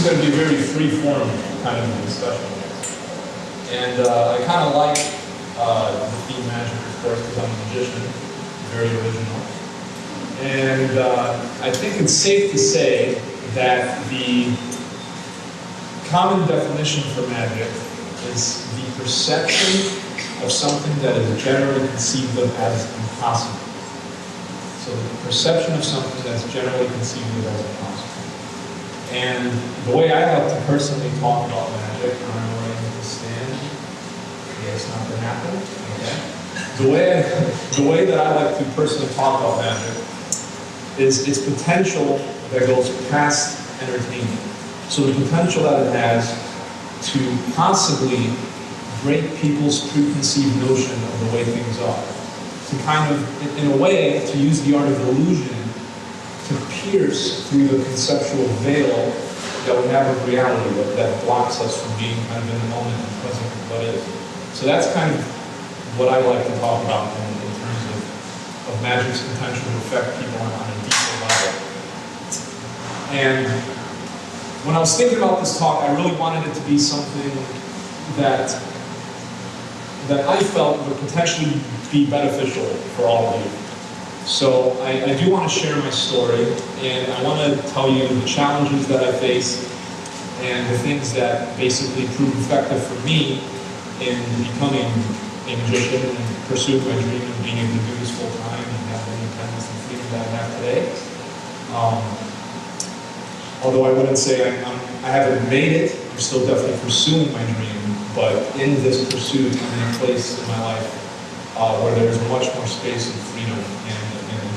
is going to be a very free-form kind of discussion. And I kind of like the theme magic, of course, because I'm a magician, very original. And I think it's safe to say that the common definition for magic is the perception of something that is generally conceived of as impossible. So the perception of something that's generally conceived of as impossible. And the way I like to personally talk about magic, I don't know where I need to stand. Yeah, it's not going to happen. Okay. The way that I like to personally talk about magic is its potential that goes past entertainment. So the potential that it has to possibly break people's preconceived notion of the way things are. To kind of, in a way, to use the art of illusion, to pierce through the conceptual veil that we have of reality that blocks us from being kind of in the moment and present with what is. So that's kind of what I like to talk about in terms of magic's potential to affect people on a deeper level. And when I was thinking about this talk, I really wanted it to be something that I felt would potentially be beneficial for all of you. So I do want to share my story, and I want to tell you the challenges that I faced and the things that basically proved effective for me in becoming a magician and pursuing my dream of being able to do this full time and have the independence and freedom that I have today. Although I wouldn't say I haven't made it, I'm still definitely pursuing my dream. But in this pursuit, I'm in a place in my life where there's much more space and freedom and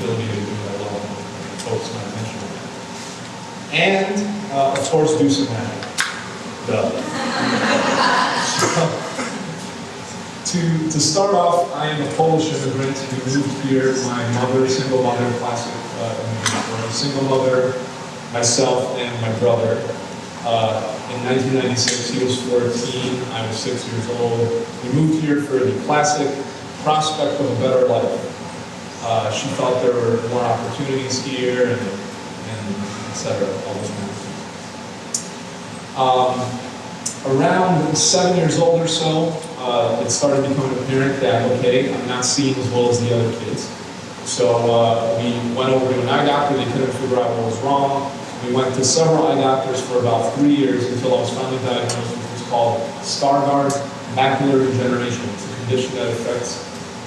ability to do what I love and focus my attention on it. And, of course, do some magic. To start off, I am a Polish immigrant who moved here. My mother, single mother, classic immigrant, single mother, myself, and my brother. In 1996, he was 14, I was 6 years old. We moved here for the classic prospect of a better life. She thought there were more opportunities here, and et cetera, all those kinds of things. Around 7 years old or so, it started becoming apparent that, okay, I'm not seeing as well as the other kids. So we went over to an eye doctor. They couldn't figure out what was wrong. We went to several eye doctors for about 3 years until I was finally diagnosed with what's called Stargardt macular degeneration. It's a condition that affects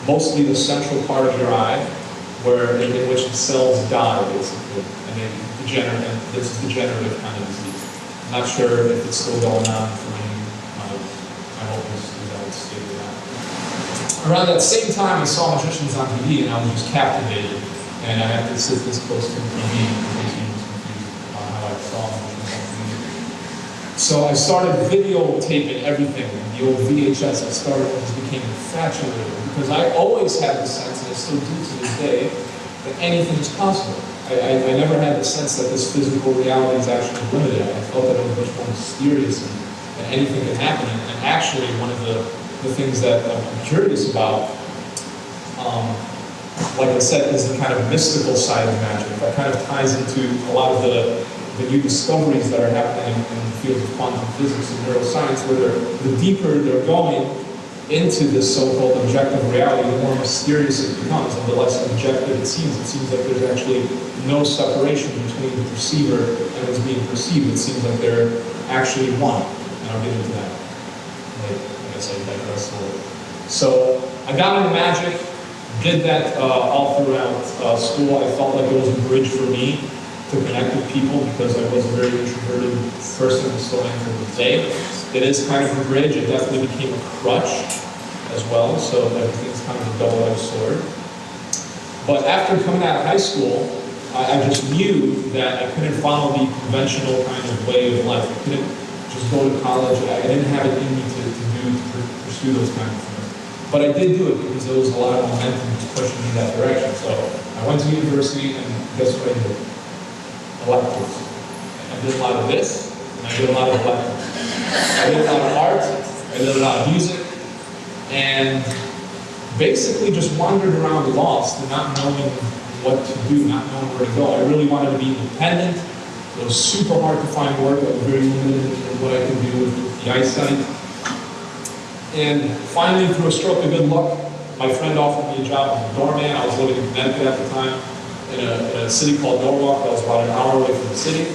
mostly the central part of your eye, in which the cells die, basically, and they degenerate. And this is degenerative kind of disease. I'm not sure if it's still going on for me. I hope it's stay with that. Around that same time, I saw magicians on TV, and I was just captivated. And I had to sit this close to the TV. So I started videotaping everything, the old VHS. I just became infatuated because I always had the sense, and I still do to this day, that anything is possible. I never had the sense that this physical reality is actually limited. I felt that it was much more mysterious and anything can happen. And actually, one of the things that I'm curious about, like I said, is the kind of mystical side of magic. That kind of ties into a lot of the new discoveries that are happening in the field of quantum physics and neuroscience, where the deeper they're going into this so-called objective reality, the more mysterious it becomes, and the less objective it seems. It seems like there's actually no separation between the perceiver and what's being perceived. It seems like they're actually one, and I'll get into that. I guess I digress a little. So I got into magic, did that all throughout school. I felt like it was a bridge for me to connect with people because I was a very introverted person and still am to this day. It is kind of a bridge. It definitely became a crutch as well, so everything's kind of a double-edged sword. But after coming out of high school, I just knew that I couldn't follow the conventional kind of way of life. I couldn't just go to college. I didn't have it in me to pursue those kind of things. But I did do it because there was a lot of momentum just pushing me in that direction. So I went to university, and guess what I did? Electives. I did a lot of this, and I did a lot of electives. I did a lot of art, I did a lot of music, and basically just wandered around lost and not knowing what to do, not knowing where to go. I really wanted to be independent, It was super hard to find work. I was very limited in what I could do with the eyesight. And finally, through a stroke of good luck, my friend offered me a job as a doorman. I was living in Connecticut at the time, in a city called Norwalk that was about an hour away from the city.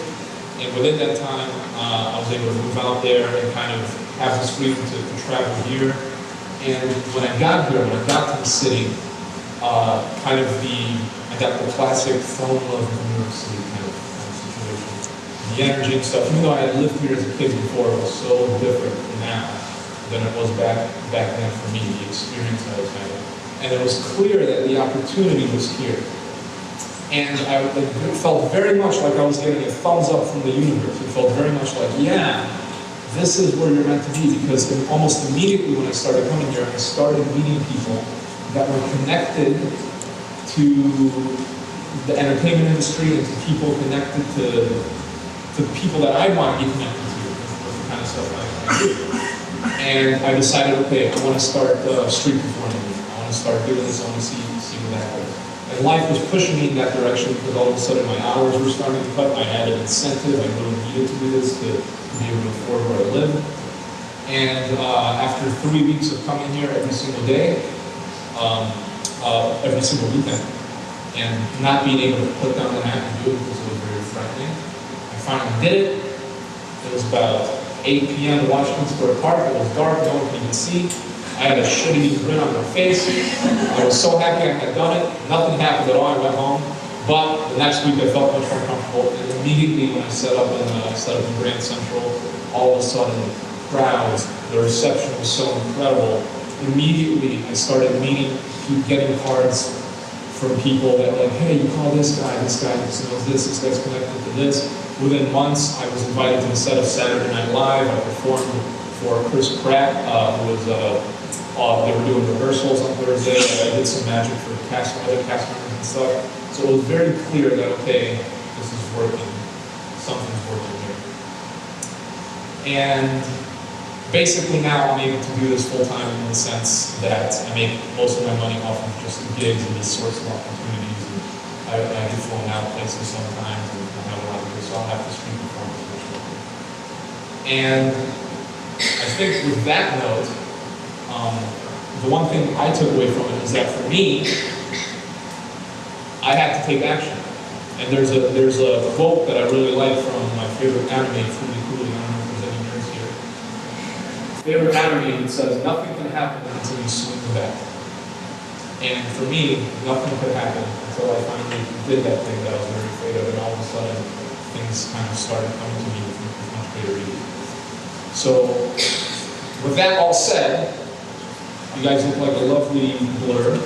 And within that time, I was able to move out there and kind of have this freedom to travel here. And when I got here, when I got to the city, I got the classic fall in love with New York City kind of situation. The energy and stuff, even though I had lived here as a kid before, it was so different now than it was back then for me, the experience I was having. And it was clear that the opportunity was here. And it felt very much like I was getting a thumbs up from the universe. It felt very much like, yeah, this is where you're meant to be. Because almost immediately when I started coming here, I started meeting people that were connected to the entertainment industry and to people connected to people that I want to be connected to, with the kind of stuff I do. And I decided, okay, I want to start street performing. I want to start doing this. I want to see where that goes. And life was pushing me in that direction because all of a sudden my hours were starting to cut. I had an incentive. I really needed to do this to be able to afford where I live. And after 3 weeks of coming here every single day, every single weekend, and not being able to put down the hat and do it because it was very threatening, I finally did it. It was about 8 p.m. in Washington Square Park. It was dark, no one could even see. I had a shitty grin on my face. I was so happy I had done it. Nothing happened at all. I went home. But the next week I felt much more comfortable. And immediately when I set up in Grand Central, all of a sudden, crowds, the reception was so incredible. Immediately I started getting cards from people that were like, hey, you call this guy knows this guy's connected to this. Within months, I was invited to the set of Saturday Night Live. I performed for Chris Pratt, who was, they were doing rehearsals on Thursday. I did some magic for other cast members and stuff. So it was very clear that, okay, this is working. Something's working here. And basically now I'm able to do this full time in the sense that I make most of my money off of just the gigs and these sorts of opportunities. And I get flown out places sometimes, and I have a lot of this, so I'll have to stream performance. And I think with that note, the one thing I took away from it is that for me, I had to take action. And there's a quote that I really like from my favorite anime, Fooly Cooly. I don't know if there's any nerds here. Favorite anime, it says, nothing can happen until you swing the bat. And for me, nothing could happen until I finally did that thing that I was very afraid of, and all of a sudden, things kind of started coming to me with much greater ease. So, with that all said, you guys look like a lovely blur.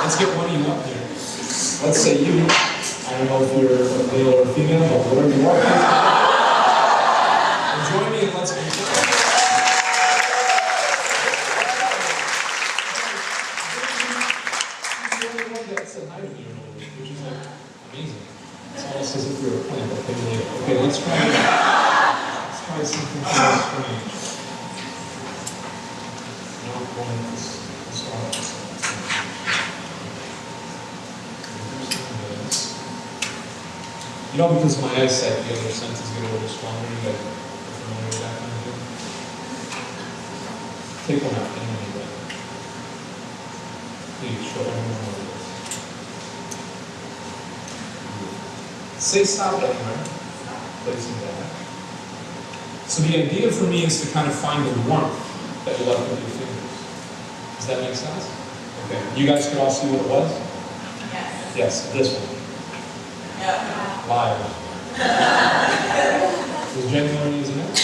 Let's get one of you up here. Let's say you. I don't know if you're a male or a female, but whatever you are. And join me and let's begin. Which is like amazing. It's almost as if we were playing, but okay, let's try something strange. Not going this off. You know, because of my eyesight, the other senses get a little stronger. You guys are familiar with that kind of thing? Take one out, anyway. Please show everyone what it is. Say stop anywhere, placing that. So the idea for me is to kind of find the warmth that you left with your fingers. Does that make sense? Okay. You guys can all see what it was? Yes. Yes, this one. Yeah. Live. Was genuinely using it?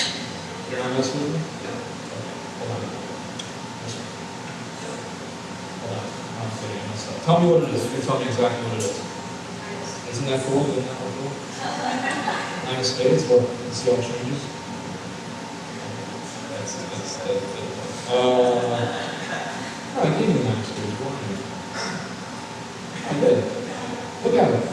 You're not messing with me? Okay. Hold on. This one. Hold on. I'm kidding. I'm messed up. Tell me what it is. You can tell me exactly what it is. Isn't that cool? Isn't that cool? Nine of spades. Well, let's see how it changes. I gave you the nine of spades. I did. Look at it.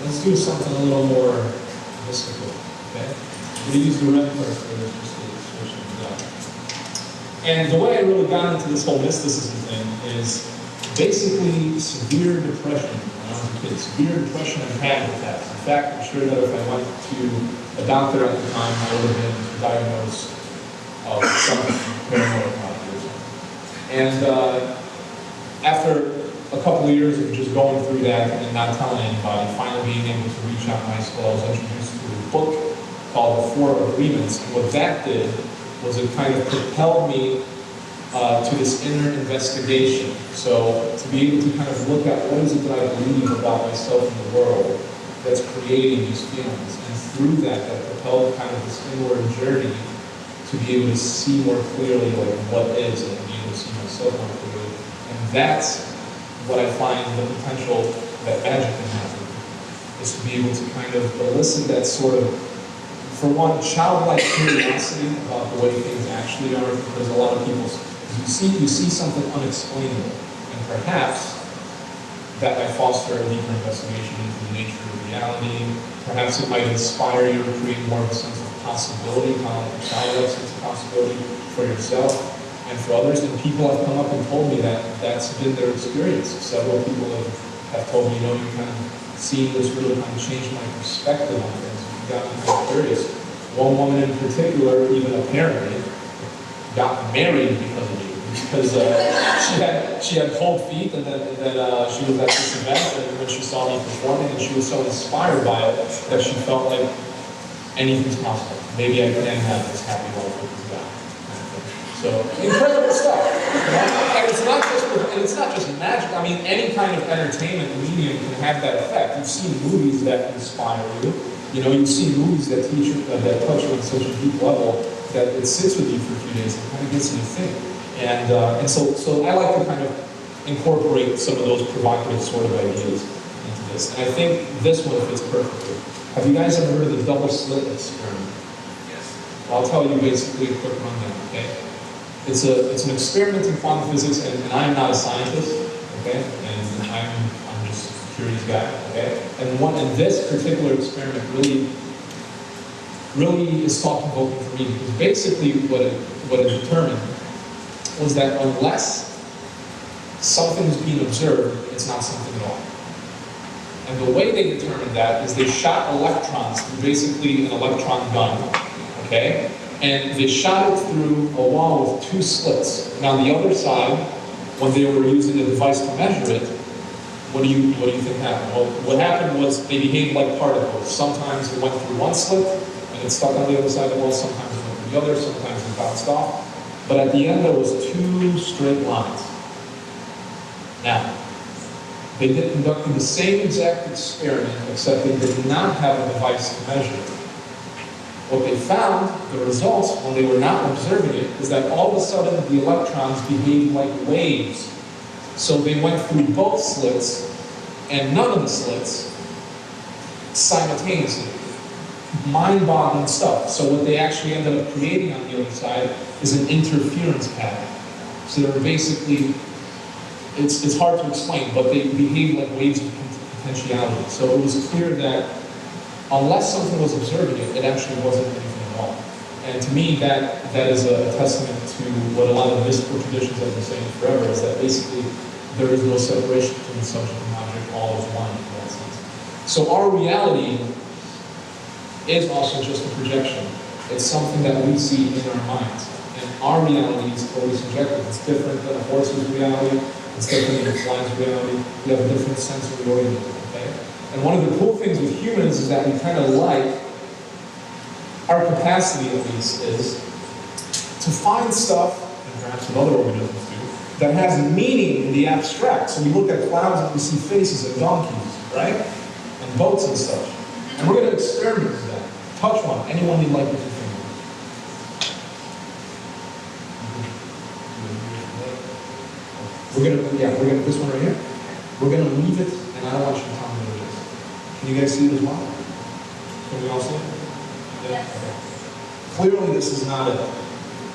Let's do something a little more mystical, okay? We're going to use the red card for this, just to switch things up. And the way I really got into this whole mysticism thing is basically severe depression when I was a kid. Severe depression and panic attacks. In fact, I'm sure that if I went to a doctor at the time, I would have been diagnosed of something paranoid or something. And after a couple of years of just going through that and not telling anybody, finally being able to reach out in high school, I was introduced to a book called The Four Agreements. And what that did was it kind of propelled me to this inner investigation. So to be able to kind of look at what is it that I believe about myself and the world that's creating these feelings. And through that propelled kind of this inward journey to be able to see more clearly like what is and be able to see myself more clearly. And that's what I find the potential that magic can have, is to be able to kind of elicit that sort of, for one, childlike curiosity about the way things actually are, because a lot of people, you see something unexplainable, and perhaps that might foster a deeper investigation into the nature of reality. Perhaps it might inspire you to create more of a sense of possibility, kind of like a childlike sense of possibility for yourself and for others. And people have come up and told me that that's been their experience. Several people have told me, you know, you kind of seeing this really kind of changed my perspective on things. You got me kind of curious. One woman in particular, even apparently, got married because of you. Because she had cold feet, and then she was at this event, and when she saw me performing, and she was so inspired by it that she felt like anything's possible. Maybe I can have this happy life with this guy. So incredible stuff. And it's not just magic. I mean, any kind of entertainment medium can have that effect. You've seen movies that inspire you. You know, you've seen movies that teach you, that touch you on such a deep level that it sits with you for a few days and kind of gets you to think. And so I like to kind of incorporate some of those provocative sort of ideas into this. And I think this one fits perfectly. Have you guys ever heard of the double slit experiment? Yes. I'll tell you basically a quick rundown, okay? It's an experiment in quantum physics, and I am not a scientist, okay? And I'm just a curious guy, okay? And this particular experiment really is thought-provoking for me, because basically what it determined was that unless something is being observed, it's not something at all. And the way they determined that is they shot electrons through basically an electron gun, okay? And they shot it through a wall with two slits. And on the other side, when they were using a device to measure it, what do you think happened? Well, what happened was they behaved like particles. Sometimes it went through one slit and it stuck on the other side of the wall. Sometimes it went through the other. Sometimes it bounced off. But at the end, there was two straight lines. Now, they conducted the same exact experiment, except they did not have a device to measure it. What they found, the results, when they were not observing it, is that all of a sudden the electrons behaved like waves. So they went through both slits and none of the slits simultaneously. Mind-boggling stuff. So what they actually ended up creating on the other side is an interference pattern. So they're basically, it's hard to explain, but they behave like waves of potentiality. So it was clear that unless something was observing it, it actually wasn't anything at all. And to me, that is a testament to what a lot of mystical traditions have been saying forever, is that basically there is no separation between the subject and object, all is one in that sense. So our reality is also just a projection. It's something that we see in our minds. And our reality is totally subjective. It's different than a horse's reality. It's different than a fly's reality. We have a different sensory organism, okay? And one of the cool things with humans is that we kind of like, our capacity at least is, to find stuff, and perhaps with other organisms too, that has meaning in the abstract. So we look at clouds and we see faces of donkeys, right? And boats and such. And we're going to experiment with that. Touch one, anyone you like with your finger. We're gonna, this one right here. We're going to leave it, and I don't want you to tell me what it is. Can you guys see it as well? Can we all see it? Yeah? Okay. Clearly this is not it.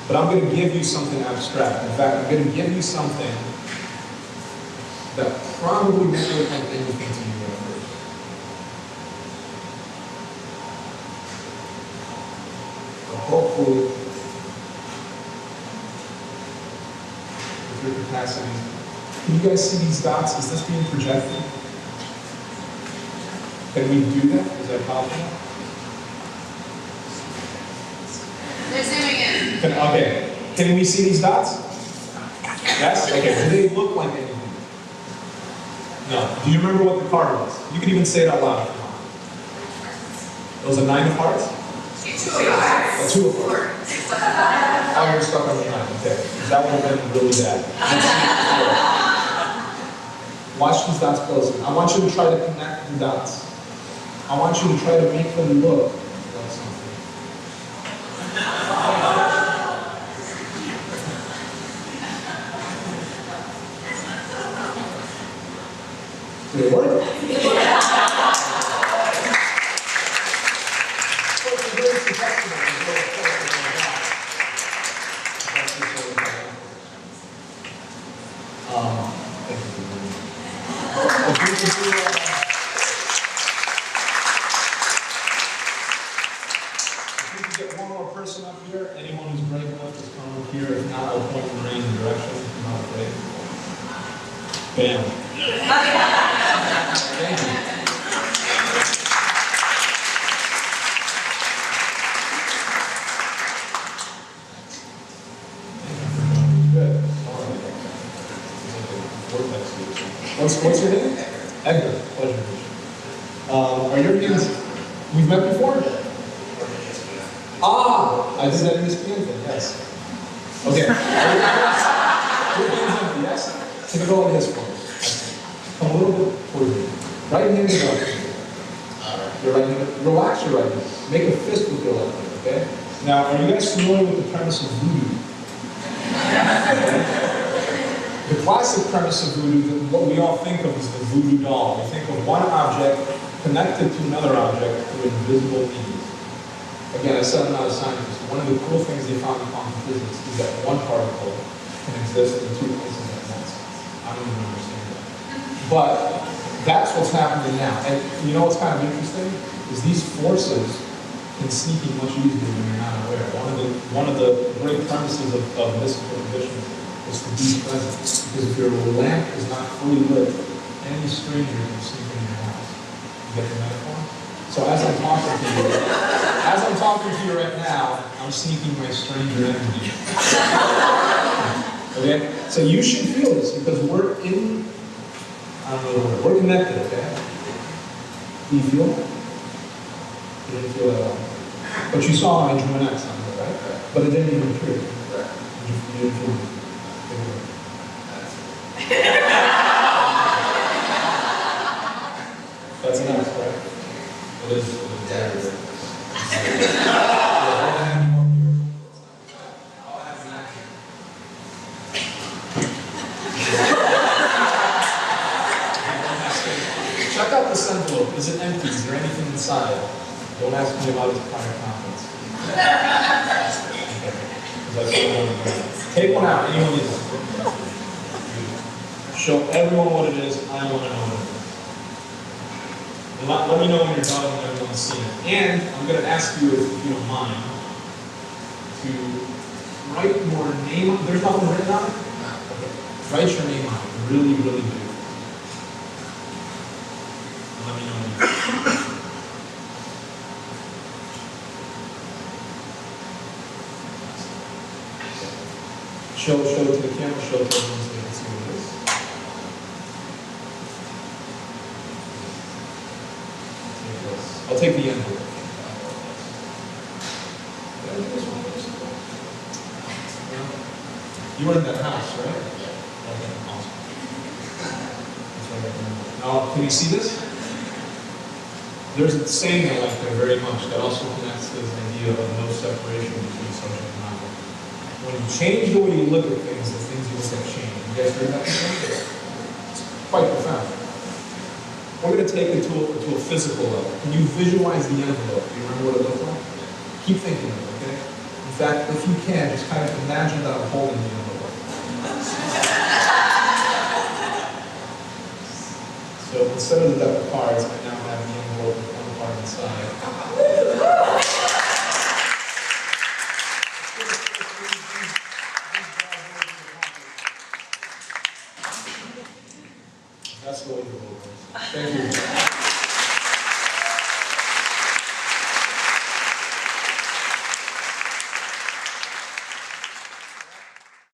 But I'm going to give you something abstract. In fact, I'm going to give you something that probably won't look like anything to you at first. hopefully, with your capacity. Can you guys see these dots? Is this being projected? Can we do that? Is that possible? They're zooming in. Okay. Can we see these dots? Yes? Okay. Do they look like anything? No. Do you remember what the card was? You can even say it out loud. It was a 9 of hearts? Two of hearts. A 2 of hearts. Oh, you're stuck on the 9. Okay. That would have been really bad. Watch these dots closely. I want you to try to connect the dots. I want you to try to make them look like something. Did it work? Up here, anyone who's brave enough to come up here, if not, I'll point the rain in the direction. I'm not afraid. Bam. Thank you. Good. All right. What's your name? Edgar. Pleasure. Are your names? We've met before? Ah, I did that in this thing, yes. Okay. Your hand's empty, yes? Take a go like this for me. Come a little bit towards me. Right hand is up. Your right hand, relax your right hand. Make a fist with your left hand, okay? Now, are you guys familiar with the premise of voodoo? Okay. The classic premise of voodoo, what we all think of is the voodoo doll. We think of one object connected to another object through invisible means. Again, I said I'm not a scientist. One of the cool things they found in quantum physics is that one particle can exist in 2 places at once. I don't even understand that. But that's what's happening now. And you know what's kind of interesting? Is these forces can sneak in much easier when you're not aware. One of the great premises of mystical traditions is to be present. Because if your lamp is not fully lit, any stranger can sneak in your house. You get the metaphor? So as I'm talking to you right now, I'm sneaking my stranger energy. Okay? So you should feel this because we're in, I don't know the word, we're connected, okay? Do you feel it? You didn't feel it at all. But you saw I drew an X on it, right? But it didn't even appear. You didn't feel it. That's an X, right? It is. Check out this envelope. Is it empty? Is there anything inside? Don't ask me about his prior confidence. Okay. Take one out. Anyone needs it? Show everyone what it is. I want to know what it is. And let me know when you're done and everyone's seen it. And I'm going to ask you, if you don't mind, to write your name. There's nothing written on it? Okay. Write your name on it. Really, really big. And let me know when you're done. Show it to the camera, show it to everyone so they can see what it is. I'll take the envelope. You were in that house, right? Okay, awesome. That's right there. Now, can you see this? There's a saying I like there very much that also connects to this idea of no separation between subject and object. When you change the way you look at things, the things you look at change. You guys heard that before? It's quite profound. We're going to take it to a physical level. Can you visualize the envelope? Do you remember what it looked like? Keep thinking of it, okay? In fact, if you can, just kind of imagine that I'm holding the envelope. So instead of the deck of cards, I now have the envelope with one card inside. That's the way the world works. Thank you.